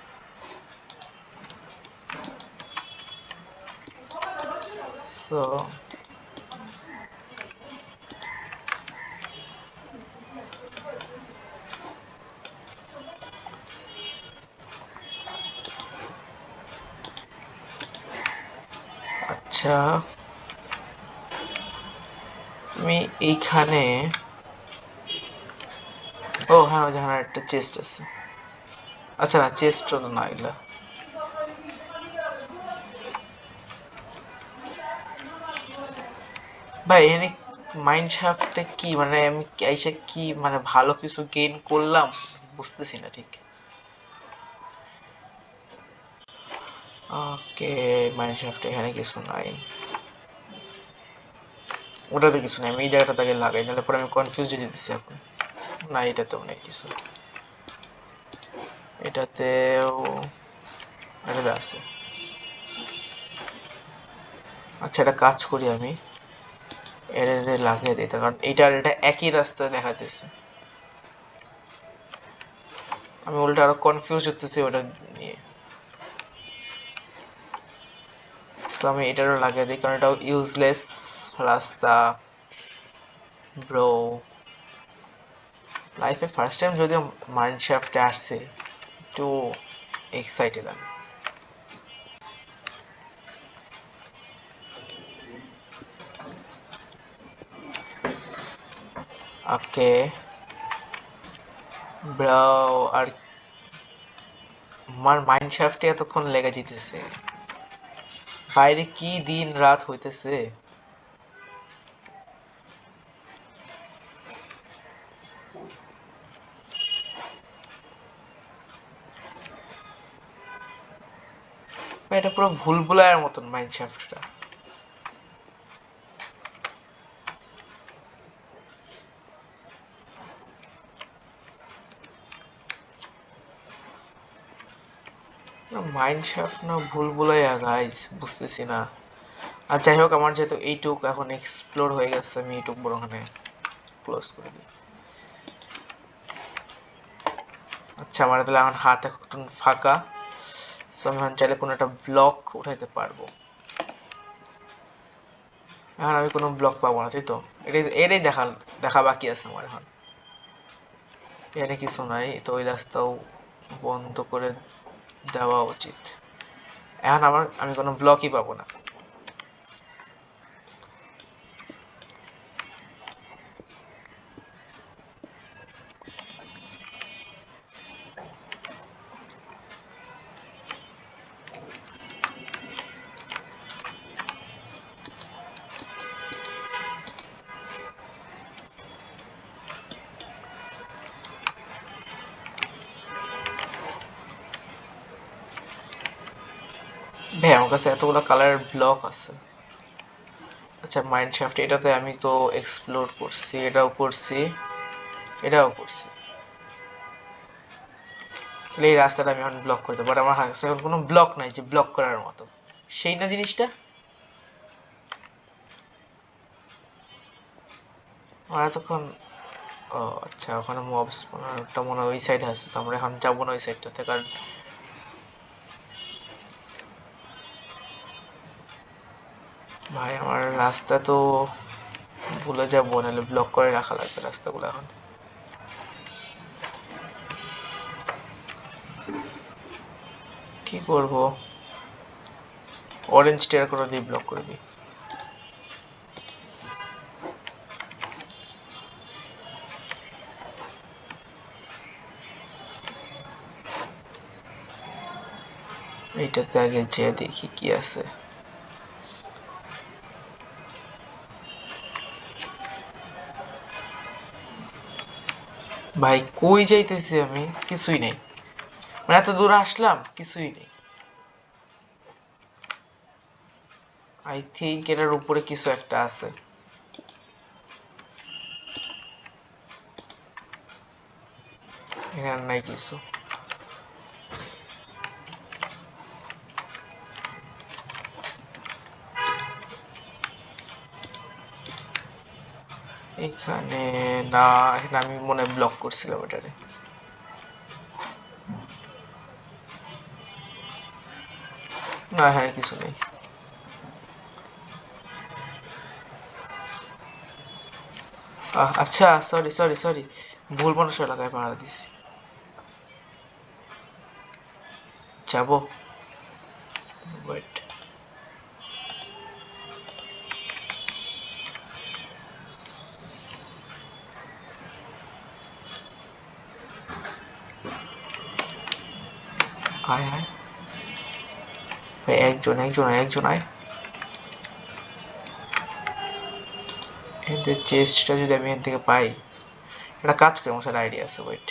সো আচ্ছা আমি এইখানে ও হ্যাঁ, ওখানে একটা চেস্ট আছে। আচ্ছা না, চেস্ট তো না এগুলা। ভাই এখানে মাইন্ড শাফটে কি মানে আমি এসে কি মানে ভালো কিছু গেইন করলাম বুঝতেছি না ঠিক। ওকে, মাইন্ড শাফটে এখানে কিছু নাই, ওটাতে কিছু নাই, আমি এই জায়গাটা তাকে লাগাই, নাহলে পরে আমি কনফিউজ হয়ে যেতেছি এখন। না এটাতেও নেই কিছু, এটাতেও, এটাতে আছে। আচ্ছা এটা কাজ করি আমি, এটা লাগিয়ে দিই, কারণ এইটা আর এটা একই রাস্তায় দেখাতেছে, আমি উল্টা আরো কনফিউজ হতেছি ওটা নিয়ে। সো আমি এটারও লাগিয়ে দিই, কারণ এটাও ইউজলেস রাস্তা ব্রো। লাইফে ফার্স্ট টাইম যদিও মাইন্ড শ্যাফটে আসছে, একটু এক্সাইটেড আমি। ওকে ব্রো, আর আমার মাইন্ড শ্যাফটে এতক্ষণ লেগে যেতেছে, বাইরে কি দিন রাত হইতেছে। এটা পুরো ভুলভুলাইয়ের মতন মাইন্ড শ্যাফটটা। মাইন্ড শ্যাফট না ভুলভুলাইয়া গাইস, বুঝতেছি না। আর যাই হোক, আমার যেহেতু এইটুক এখন এক্সপ্লোর হয়ে গেছে, আমি এইটুক বড় ওখানে ক্লোজ করে দিই। আচ্ছা আমার তাহলে এখন হাত এখন ফাঁকা, সো আমি এখন চাইলে কোনো একটা ব্লক উঠাইতে পারবো। এখন আমি কোনো ব্লক পাবো না, তাই তো? এটাই এটাই দেখা দেখা বাকি আছে আমার এখন। এখানে কিছু নাই, তো ওই রাস্তাও বন্ধ করে দেওয়া উচিত। এখন আমি কোনো ব্লকই পাবো না। ভাই আমার কাছে এতগুলো কালারের ব্লক আছে। আচ্ছা মাইন্ড শ্যাফট, এটাতে আমি তো এক্সপ্লোর করছি, এটাও করছি, এটাও করছি, তাহলে এই রাস্তাটা আমি এখন ব্লক করে দেবো, বাট আমার কাছে এখন কোনো ব্লক নাই যে ব্লক করার মতো, সেই না জিনিসটা। আমার এতক্ষণ, ও আচ্ছা ওখানে মবস ওটা মনে হয় ওই সাইডে আছে, তো আমরা এখন যাবো না ওই সাইডটাতে, কারণ ভাই আমার রাস্তা তো ভুলে যাবো, নাহলে ব্লক করে রাখা লাগবে রাস্তাগুলো এখন। কি করব, অরেঞ্জ টের করে দিই, ব্লক করে দিই। এইটাতে আগে যে দেখি কি আছে। ভাই কই যাইতেছি আমি, কিছুই নেই, মানে এত দূর আসলাম কিছুই নেই। আই থিঙ্ক এটার উপরে কিছু একটা আছে। এখানে নাই কিছু। এখানে না, এখানে আমি মনে হয় ব্লক করছিলাম এটারে। না এখানে কিছু নেই। আচ্ছা সরি সরি সরি, ভুল মানুষ এলাকায় পাড়া দিছি। যাবো, ওয়েট। আয় আয় ভাই, একজন একজন একজন আয়। এদের চেস্টটা যদি আমি এখান থেকে পাই, একটা কাজ করে আমার সাথে আইডিয়া আছে, ওয়েট।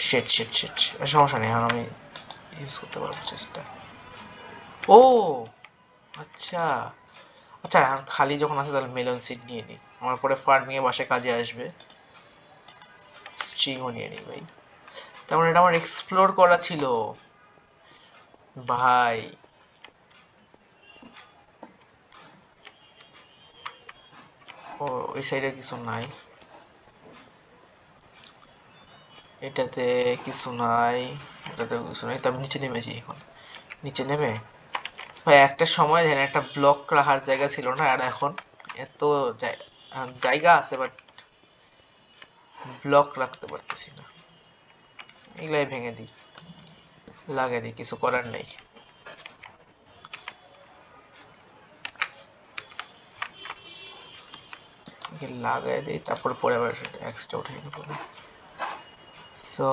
শেট শেট শেট, সমস্যা নেই, এখন আমি ইউজ করতে পারবো চেষ্টা। ও আচ্ছা আচ্ছা, এখন খালি যখন আছে তাহলে মেলন সিড নিয়ে নিই, আমার পরে ফার্মিং এ বাসায় কাজে আসবে। স্ট্রিংও নিয়ে নিই ভাই, তার মানে এটা আমার এক্সপ্লোর করা ছিল ভাই। ও ওই সাইডে কিছু নাই, এটাতে কিছু নাই, এটাতে কিছু নাই, তবে নিচে নেমেছি এখন। নিচে নেমে ভাই, একটা সময় যেন একটা ব্লক রাখার জায়গা ছিল না, আর এখন এত জায়গা আছে বাট ব্লক রাখতে পারতেছি না। এগুলাই ভেঙে দিই, লাগিয়ে দিই, কিছু করার নেই। লাগাই দিই, তারপর পরে আবার এক্সট্রা উঠে পরে। সো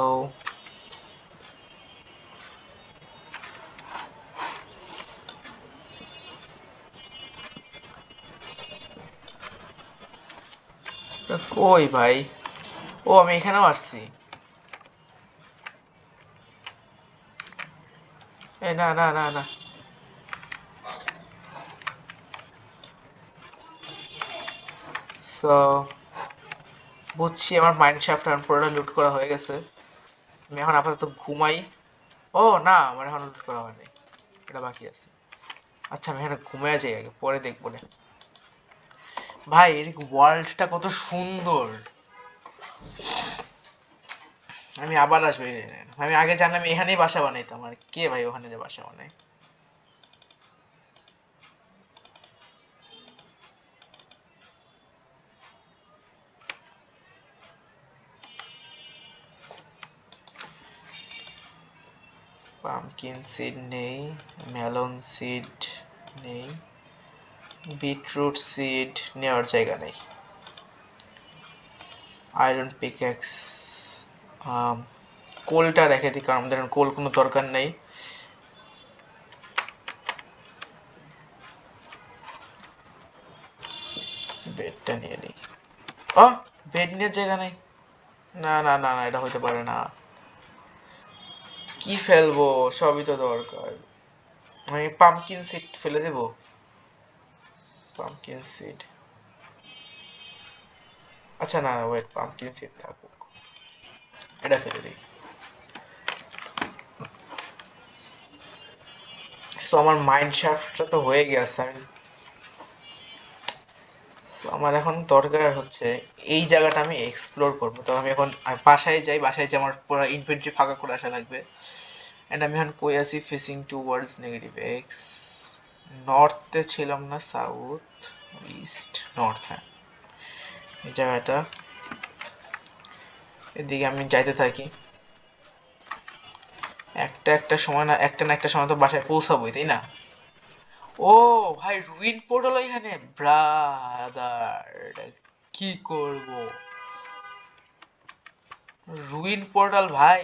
কই ভাই, ও আমি এখানেও আসছি। এ না না না না, সো বুঝছি, আমার মাইন্ড শ্যাফট এখন পুরোটা লুট করা হয়ে গেছে। আমি এখন আপাতত ঘুমাই। ও না, আমার এখন লুট করা হয়নি, এটা বাকি আছে। আচ্ছা আমি এখানে ঘুমিয়ে যাই আগে, পরে দেখবো না। ভাই এর ওয়ার্ল্ডটা কত সুন্দর, আমি আবার আসবো আমি আগে জানলাম এখানেই বাসা বানাইতাম, আর কে ভাই ওখানে যে বাসা বানাই। পামকিন সিড নেই, মেলন সিড নেই, বিটরুট সিড নেওয়ার জায়গা নেই, আয়রন পিক্যাক্স, কোলটা রেখে দিই কারণ আমাদের কোল কোনো দরকার নেই। বেডটা নিয়ে নিই। বেড নিয়ে জায়গা নেই, না না না না, এটা হইতে পারে না। কি ফেলবো, সবই তো দরকার। আমি পামকিন সিড ফেলে দেবো, পামকিন সিড। আচ্ছা না ওয়েট, পামকিন সিড থাকুক, এটা ফেলে দিই। সো আমার মাইন্ড শাফটটা তো হয়ে গেছে, আমি আমার এখন দরকার হচ্ছে এই জায়গাটা আমি এক্সপ্লোর করবো। তো আমি এখন বাসায় যাই, বাসায় যে আমার পুরো ইনভেন্টরি ফাঁকা করে আসা লাগবে। এন্ড আমি এখন কই আছি, ফেসিং টুয়ার্ডস নেগেটিভ এক্স, নর্থে ছিলাম না, সাউথ ইস্ট নর্থ, হ্যাঁ এই জায়গাটা, এদিকে আমি যাইতে থাকি। একটা একটা সময় না, একটা না একটা সময় তো বাসায় পৌঁছাবোই, তাই না? ও ভাই, রুইন পোর্টাল এখানে, ব্রাদার কি করব, রুইন পোর্টাল ভাই,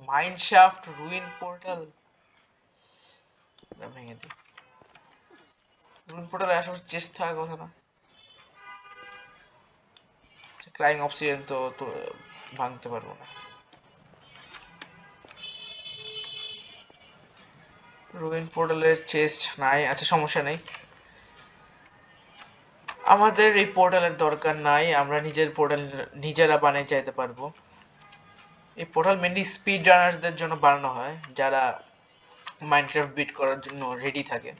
মাইন্ড শাফট রুইন পোর্টাল, ভেঙে দিই। রুইন পোর্টাল আসার চেষ্টা থাকার কথা না, ক্রাইং অবসিডিয়ান তো তো ভাঙতে পারবো না। রুইন পোর্টালের চেস্ট নাই, আচ্ছা সমস্যা নেই, আমাদের এই পোর্টালের দরকার নাই, আমরা নিজের পোর্টাল নিজেরা বানিয়ে চাইতে পারবো। এই পোর্টাল মেনলি স্পিড রানার্সদের জন্য বানানো হয়, যারা মাইনক্রাফট বিট করার জন্য রেডি থাকে।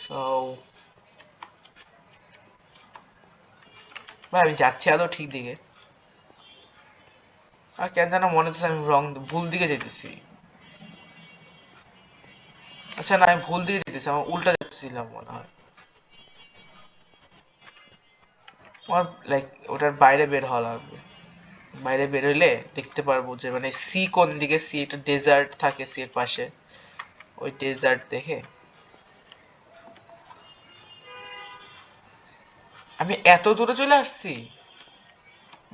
সো ভাই আমি যাচ্ছি আদৌ ঠিক দিকে? আর কেন যেন মনে হচ্ছে আমি ভুল দিকে যেতেছি। আচ্ছা না, আমি ভুল দিকে যেতেছি, আমার উল্টা যাচ্ছিলাম মনে হয়। আমার লাইক ওটার বাইরে বের হওয়া লাগবে, বাইরে বের হইলে দেখতে পারবো যে মানে সি কোন দিকে, সি একটা ডেজার্ট থাকে সি এর পাশে, ওই ডেজার্ট দেখে। আমি এত দূরে চলে আসছি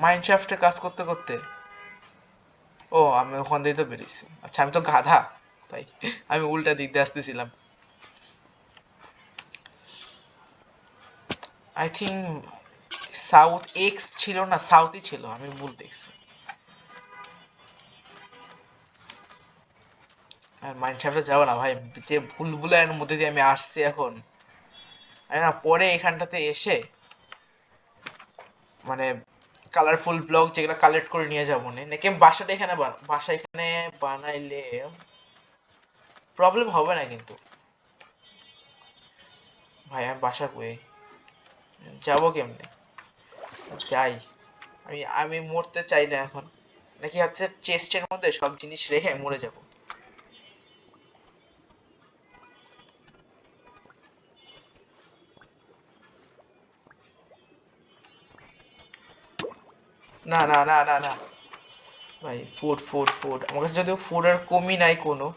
মাইনশাফটে কাজ করতে করতে। ও আমি ওখান দিয়ে তো বেরিয়েছি, আচ্ছা আমি তো গাধা তাই আমি উল্টা দিক দিয়ে আসতেছিলাম। আই থিঙ্ক সাউথ এক্স ছিল না, সাউথই ছিল, আমি ভুল দেখছি। আর মাইনক্রাফটে যাবো না ভাই, যে ভুলভুলাইয়ের মধ্যে দিয়ে আমি আসছি এখন, আমি না পরে এখানটাতে এসে মানে কালারফুল ব্লক যেগুলো কালেক্ট করে নিয়ে যাবো নাকি আমি বাসাটা এখানে বাসা এখানে বানাইলে প্রবলেম হবে না কিন্তু। ভাই আমি বাসা কই, যাবো কেমনে, যাই। আমি আমি মরতে চাই না এখন, নাকি হচ্ছে চেস্টের মধ্যে সব জিনিস রেখে মরে যাব। না না না না না ভাই, ফুড ফুড ফুড আমার কাছে যদিও ফুড আর কমই নাই কোনো।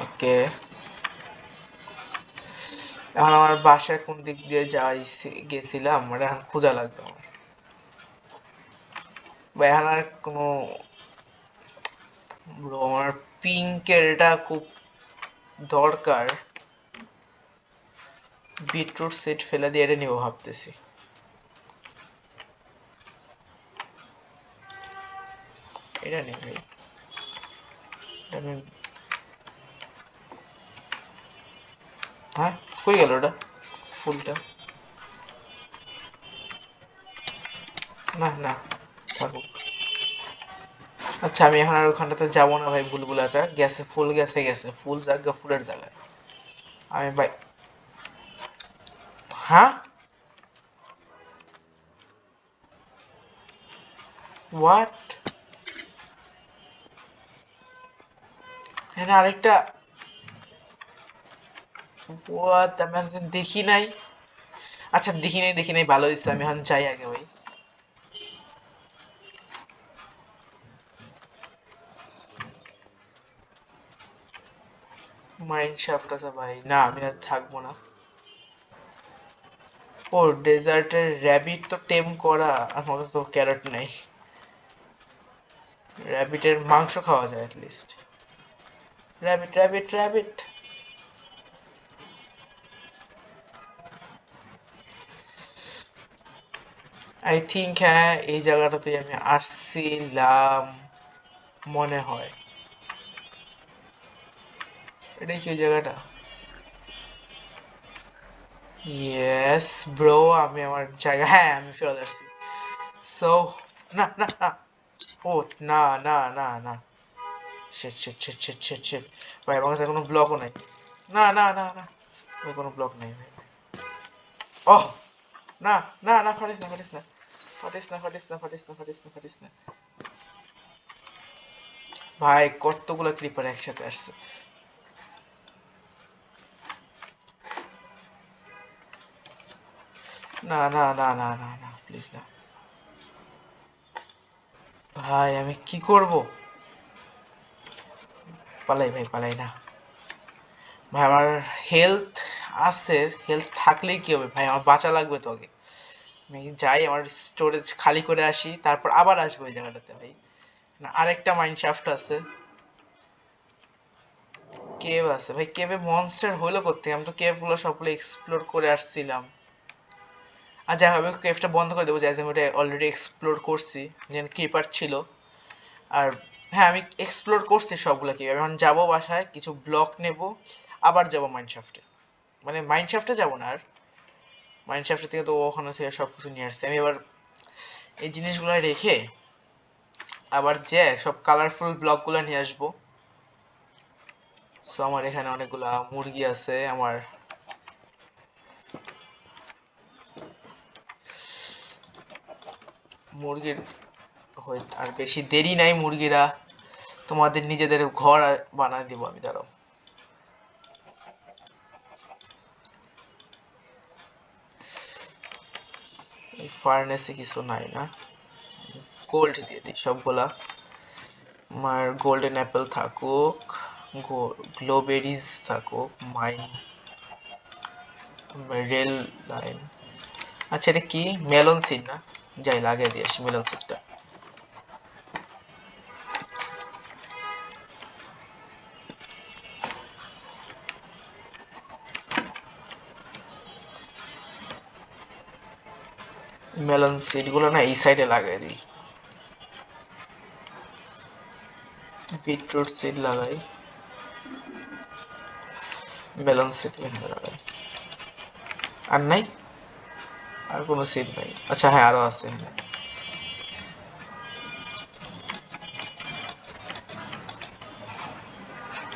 ওকে, এখন আমার বাসায় কোন দিক দিয়ে গেছিলাম মানে এখন খোঁজা লাগবে আমার। বা এখন আর কোনো bro, আমার পিঙ্কের এটা খুব দরকার। বিটরুট সিড ফেলে দিয়ে এটা নিবো ভাবতেছি। এটা নেই ভাই, এটা আমি, হ্যাঁ কই গেল ওটা ফুলটা? না না, থাকুক। আচ্ছা আমি এখন আর ওখানটাতে যাবো না ভাই, বুলবুলাতে গেছে, ফুল গেছে, গেছে ফুল জায়গা, ফুলের জায়গায় আমি ভাই। হ্যাঁ, হোয়াট, এখানে আরেকটা, হোয়াট আমি এখন দেখি নাই। আচ্ছা দেখি নাই, দেখি নাই, ভালো হয়েছে, আমি এখন যাই আগে ভাই। মাইন্ড শাফট আছে ভাই, না আমি আর থাকবো না। ও ডেজার্টের র্যাবিট তো টেম করা, আমার কাছে তো ক্যারট নাই। র্যাবিটের মাংস খাওয়া যায় at least. Rabbit rabbit rabbit, I think হ্যাঁ এই জায়গাটাতে আমি আসছিলাম মনে হয়। এটাই কি ওই জায়গাটা? ইয়েস ব্রো, আমি আমার জায়গা, হ্যাঁ আমি ফেরত আসছি। সো না না না, ও না না না না, shit shit shit shit shit shit, ভাই আমার কাছে কোনো ব্লকও নাই। না না না না ভাই, কোনো ব্লক নাই ভাই। ওহ না না না, ফাটিস না ফাটিস না ফাটিস না ফাটিস না ফাটিস না ফাটিস না ফাটিস না। ভাই কতগুলো ক্রিপার একসাথে আসছে। না না না না না না প্লিজ না। ভাই আমি কি করব, পালাই ভাই পালাই না। ভাই আমার হেলথ আছে, হেলথ থাকলেই কি হবে ভাই, আমার বাঁচা লাগবে তো আগে। আমি যাই আমার স্টোরেজ খালি করে আসি, তারপর আবার আসবো এই জায়গাটাতে ভাই। না আরেকটা মাইন শাফট আছে, কেভ আছে ভাই, কেভে মনস্টার হলো করতে, আমি তো কেভ গুলো সবগুলো এক্সপ্লোর করে আসছিলাম। আর যাই হোক আমি কেভটা বন্ধ করে দেবো, যাই আমি ওটা অলরেডি এক্সপ্লোর করছি, যেন ক্রিপার ছিল। আর হ্যাঁ আমি এক্সপ্লোর করছি সবগুলো কেভ, এখন যাবো বাসায় কিছু ব্লক নেব, আবার যাবো মাইনশাফটে, মানে মাইনশাফটে যাবো না আর, মাইনশাফটের থেকে তো ওখানে থেকে সব কিছু নিয়ে আসছে, আমি এবার এই জিনিসগুলো রেখে আবার যে সব কালারফুল ব্লকগুলো নিয়ে আসবো। সো আমার এখানে অনেকগুলা মুরগি আছে, আমার মুরগির আর বেশি দেরি নাই, মুরগিরা তোমাদের নিজেদের ঘর বানায় দিব আমি, দাঁড়াও। এই ফার্নেসে কিছু নাই না, গোল্ড দিয়ে দিই সবগুলা। আমার গোল্ডেন অ্যাপেল থাকুক, গ্লোবেরিজ থাকুক, মাইন রেল লাইন। আচ্ছা এটা কি মেলন সিড না? যাই লাগিয়ে দিয়ে আসি মেলন সিডটা। মেলন সিড গুলো না এই সাইডে লাগাই দিই। বিটরুট সিড লাগাই, মেলন সিড লাগাই। আর নাই, আর কোনো সিড নাই। আচ্ছা হ্যাঁ আরো আছে।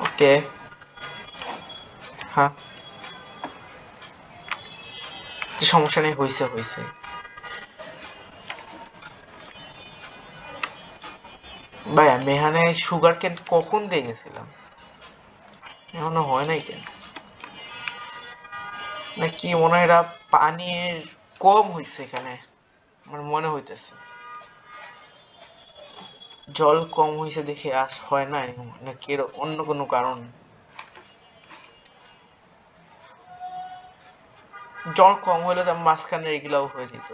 ওকে হ্যাঁ সমস্যা নেই, হয়েছে হয়েছে। ভাই আমি এখানে সুগার কেন কখন দিয়ে গেছিলাম, এখনো হয় নাই কেন? না কি মনে হয় এরা পানির কম হয়েছে এখানে, আমার মনে হইতেছে জল কম হয়েছে দেখে আজ হয় নাই, নাকি এর অন্য কোনো কারণ? জল কম হলে তো মাঝখানে এগুলাও হয়ে যেত।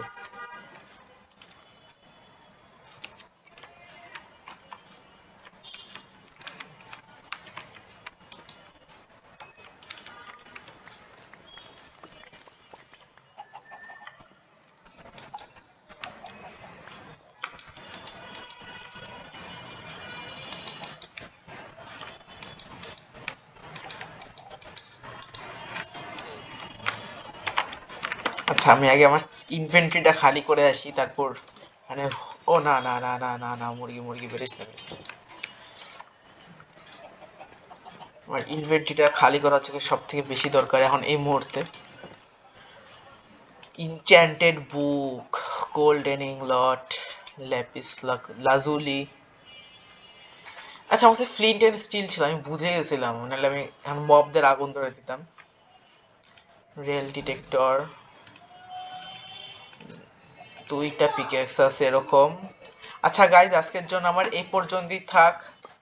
আচ্ছা আমি আগে আমার ইনভেন্টরিটা খালি করে আসি, তারপর মানে ও না না না না না না, মুরগি মুরগি বেরিস না বেরিস না। আমার ইনভেন্টরিটা খালি করা হচ্ছে সব থেকে বেশি দরকার এখন এই মুহূর্তে। ইনচ্যান্টেড বুক, গোল্ডেন ইংলট, ল্যাপিস লাজুলি। আচ্ছা আমার ফ্লিন্ট এন্ড স্টিল ছিল, আমি বুঝে গেছিলাম, নাহলে আমি এখন মবদের আগুন ধরে দিতাম। রেল ডিটেক্টর, দুইটা পিকেক্স আছে এরকম। আচ্ছা গাইজ আজকের জন্য আমার এই পর্যন্তই থাক,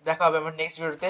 দেখা হবে আমার নেক্সট ভিডিওতে।